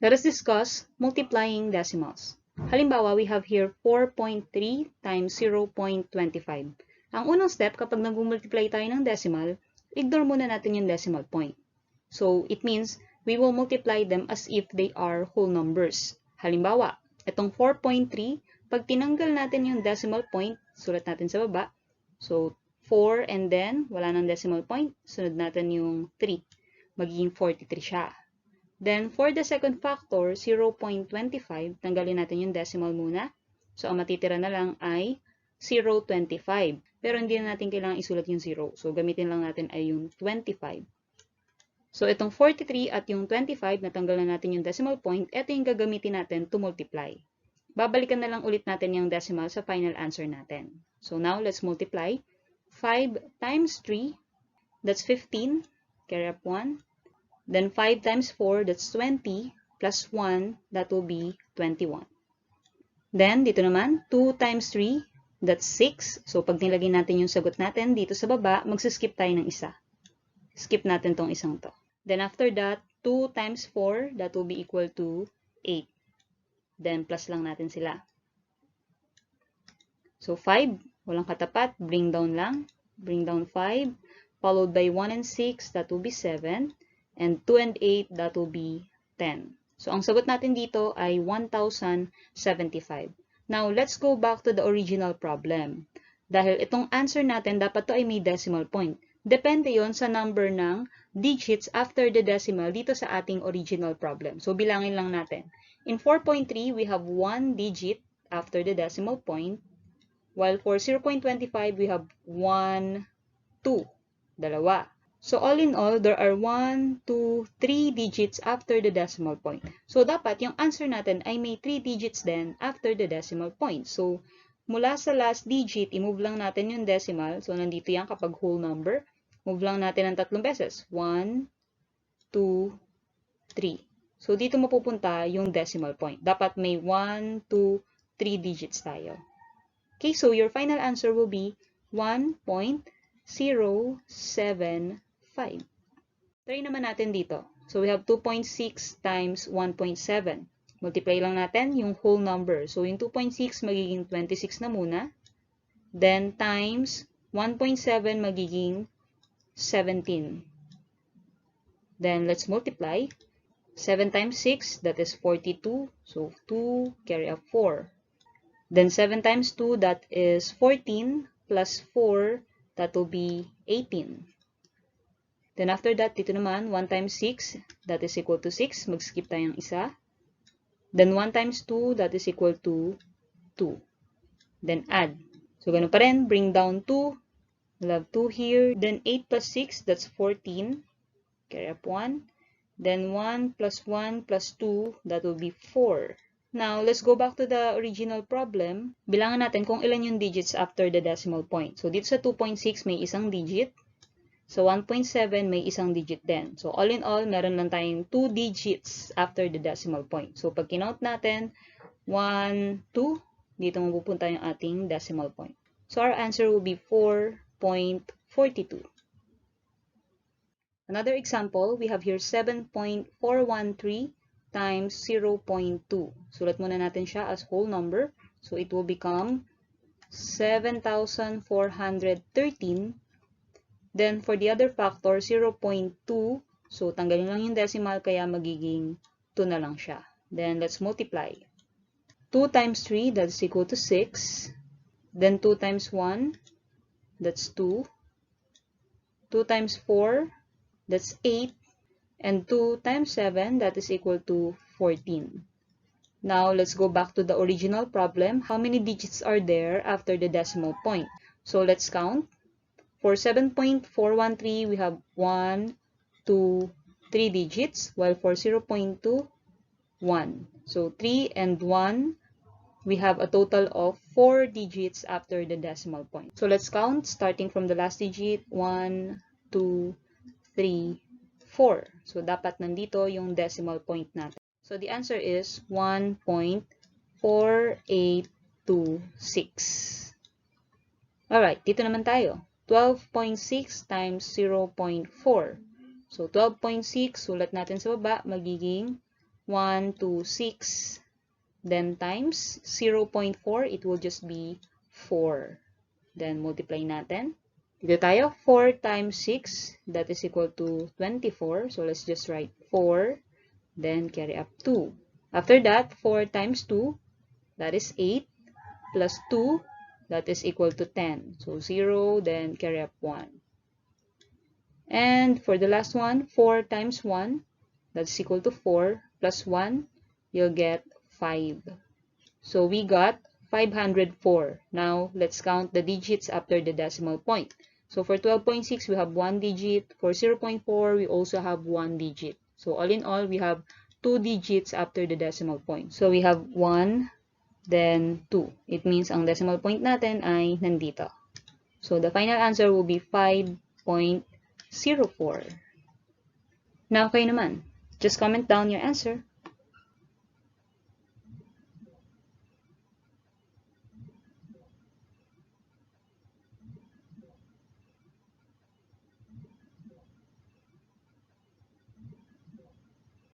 Let us discuss multiplying decimals. Halimbawa, we have here 4.3 times 0.25. Ang unang step, kapag nag-multiply tayo ng decimal, ignore muna natin yung decimal point. So, it means we will multiply them as if they are whole numbers. Halimbawa, itong 4.3, pag tinanggal natin yung decimal point, sulat natin sa baba. So, 4 and then, wala nang decimal point, sunod natin yung 3. Magiging 43 siya. Then, for the second factor, 0.25, tanggalin natin yung decimal muna. So, ang matitira na lang ay 0.25. Pero hindi na natin kailangan isulat yung 0. So, gamitin lang natin ay yung 25. So, itong 43 at yung 25, natanggal na natin yung decimal point, ito yung gagamitin natin to multiply. Babalikan na lang ulit natin yung decimal sa final answer natin. So, now, let's multiply. 5 times 3, that's 15, carry up 1. Then 5 times 4, that's 20, plus 1, that will be 21. Then, dito naman, 2 times 3, that's 6. So, pag nilagay natin yung sagot natin dito sa baba, magsiskip tayo ng isa. Skip natin tong isang to. Then, after that, 2 times 4, that will be equal to 8. Then, plus lang natin sila. So, 5, walang katapat, bring down lang. Bring down 5, followed by 1 and 6, that will be 7. And 2 and 8, that will be 10. So, ang sagot natin dito ay 1,075. Now, let's go back to the original problem. Dahil itong answer natin, dapat to ay may decimal point. Depende yon sa number ng digits after the decimal dito sa ating original problem. So, bilangin lang natin. In 4.3, we have 1 digit after the decimal point. While for 0.25, we have 1, 2, dalawa. So, all in all, there are 1, 2, 3 digits after the decimal point. So, dapat yung answer natin ay may 3 digits din after the decimal point. So, mula sa last digit, i-move lang natin yung decimal. So, nandito yan kapag whole number. Move lang natin ng 3 beses. 1, 2, 3. So, dito mapupunta yung decimal point. Dapat may 1, 2, 3 digits tayo. Okay, so your final answer will be 1.075. Try naman natin dito. So, we have 2.6 times 1.7. Multiply lang natin yung whole number. So, yung 2.6 magiging 26 na muna. Then, times 1.7 magiging 17. Then, let's multiply. 7 times 6, that is 42. So, 2, carry up 4. Then, 7 times 2, that is 14, plus 4, that will be 18. Then, after that, dito naman, 1 times 6, that is equal to 6. Mag-skip tayong isa. Then, 1 times 2, that is equal to 2. Then, add. So, ganun pa rin. Bring down 2. We'll have 2 here. Then, 8 plus 6, that's 14. Carry up 1. Then, 1 plus 1 plus 2, that will be 4. Now, let's go back to the original problem. Bilangan natin kung ilan yung digits after the decimal point. So, dito sa 2.6, may isang digit. So, 1.7, may isang digit din. So, all in all, meron lang tayong 2 digits after the decimal point. So, pag kinount natin, 1, 2, dito mapupunta yung ating decimal point. So, our answer will be 4.42. Another example, we have here 7.413 times 0.2. Sulat muna natin siya as whole number. So, it will become 7,413. Then, for the other factor, 0.2. So, tanggalin lang yung decimal, kaya magiging 2 na lang siya. Then, let's multiply. 2 times 3, that's equal to 6. Then, 2 times 1, that's 2. 2 times 4, that's 8. And 2 times 7, that is equal to 14. Now, let's go back to the original problem. How many digits are there after the decimal point? So, let's count. For 7.413, we have 1, 2, 3 digits, while for 0.2, 1. So, 3 and 1, we have a total of 4 digits after the decimal point. So, let's count, starting from the last digit, 1, 2, 3, 4. So, dapat nandito yung decimal point natin. So, the answer is 1.4826. Alright, dito naman tayo. 12.6 times 0.4. So, 12.6, sulat natin sa baba, magiging 1, 2, 6, then times 0.4, it will just be 4. Then multiply natin. Dito tayo, 4 times 6, that is equal to 24. So let's just write 4, then carry up 2. After that, 4 times 2, that is 8, plus 2, that is equal to 10. So 0, then carry up 1. And for the last one, 4 times 1, that's equal to 4, plus 1, you'll get 5. So we got 504. Now, let's count the digits after the decimal point. So for 12.6, we have 1 digit. For 0.4, we also have 1 digit. So all in all, we have 2 digits after the decimal point. So we have 1, then 2. It means ang decimal point natin ay nandito. So the final answer will be 5.04. Now kayo naman, just comment down your answer.